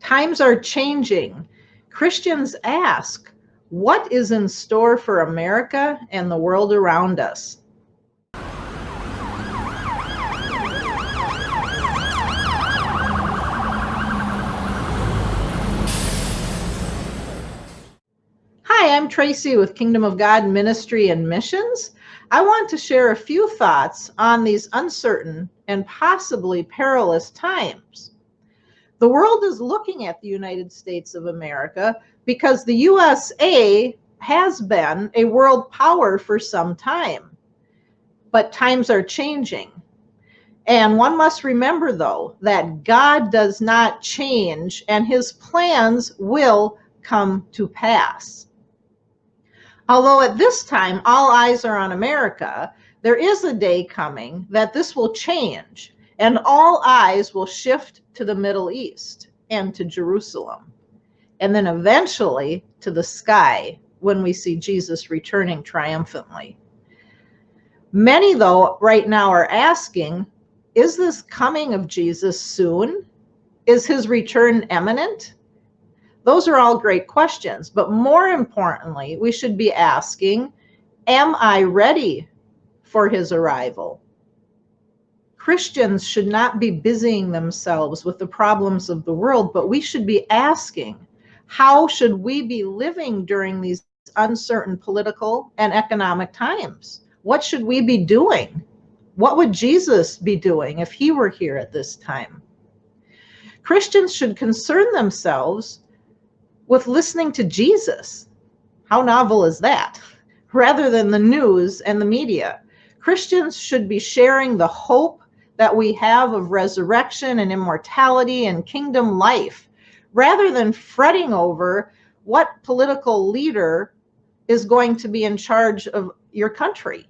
Times are changing. Christians ask, what is in store for America and the world around us? Hi, I'm Tracy with Kingdom of God Ministry and Missions. I want to share a few thoughts on these uncertain and possibly perilous times. The world is looking at the United States of America because the USA has been a world power for some time. But times are changing. And one must remember, though, that God does not change and his plans will come to pass. Although at this time all eyes are on America, there is a day coming that this will change and all eyes will shift to the Middle East and to Jerusalem, and then eventually to the sky when we see Jesus returning triumphantly. Many, though, right now are asking, is this coming of Jesus soon? Is his return imminent? Those are all great questions, but more importantly, we should be asking, am I ready for his arrival? Christians should not be busying themselves with the problems of the world, but we should be asking, how should we be living during these uncertain political and economic times? What should we be doing? What would Jesus be doing if he were here at this time? Christians should concern themselves with listening to Jesus. How novel is that? Rather than the news and the media. Christians should be sharing the hope that we have of resurrection and immortality and kingdom life, rather than fretting over what political leader is going to be in charge of your country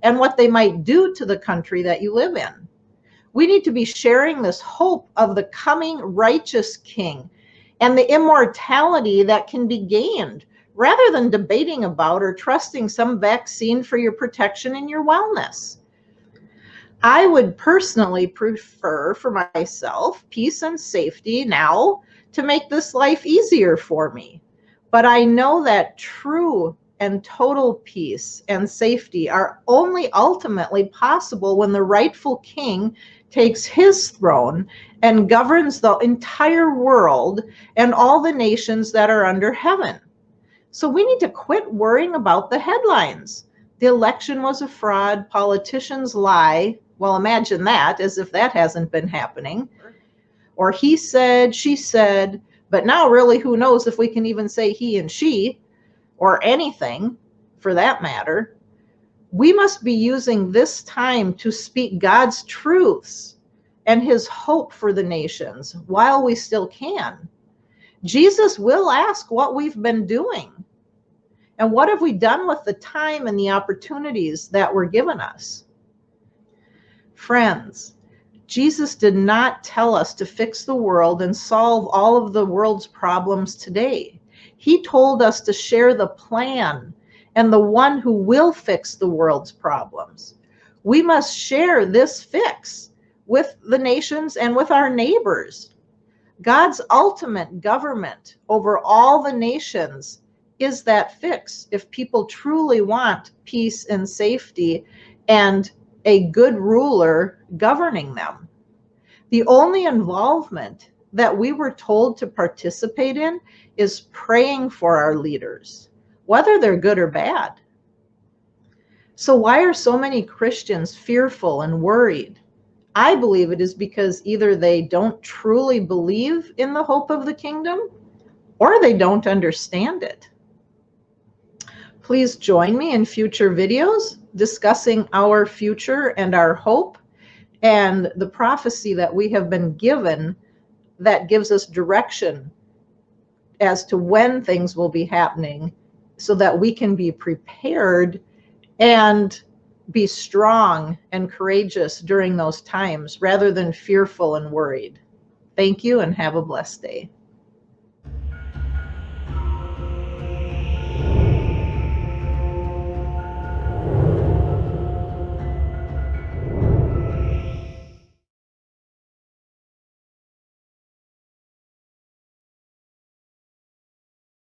and what they might do to the country that you live in. We need to be sharing this hope of the coming righteous King and the immortality that can be gained, rather than debating about or trusting some vaccine for your protection and your wellness. I would personally prefer for myself peace and safety now to make this life easier for me. But I know that true and total peace and safety are only ultimately possible when the rightful King takes his throne and governs the entire world and all the nations that are under heaven. So we need to quit worrying about the headlines. The election was a fraud, politicians lie. Well, imagine that, as if that hasn't been happening. Or he said, she said, but now really who knows if we can even say he and she, or anything for that matter. We must be using this time to speak God's truths and his hope for the nations while we still can. Jesus will ask what we've been doing. And what have we done with the time and the opportunities that were given us? Friends, Jesus did not tell us to fix the world and solve all of the world's problems today. He told us to share the plan and the one who will fix the world's problems. We must share this fix with the nations and with our neighbors. God's ultimate government over all the nations is that fix if people truly want peace and safety and a good ruler governing them. The only involvement that we were told to participate in is praying for our leaders, whether they're good or bad. So why are so many Christians fearful and worried? I believe it is because either they don't truly believe in the hope of the kingdom or they don't understand it. Please join me in future videos discussing our future and our hope and the prophecy that we have been given that gives us direction as to when things will be happening so that we can be prepared and be strong and courageous during those times rather than fearful and worried. Thank you and have a blessed day.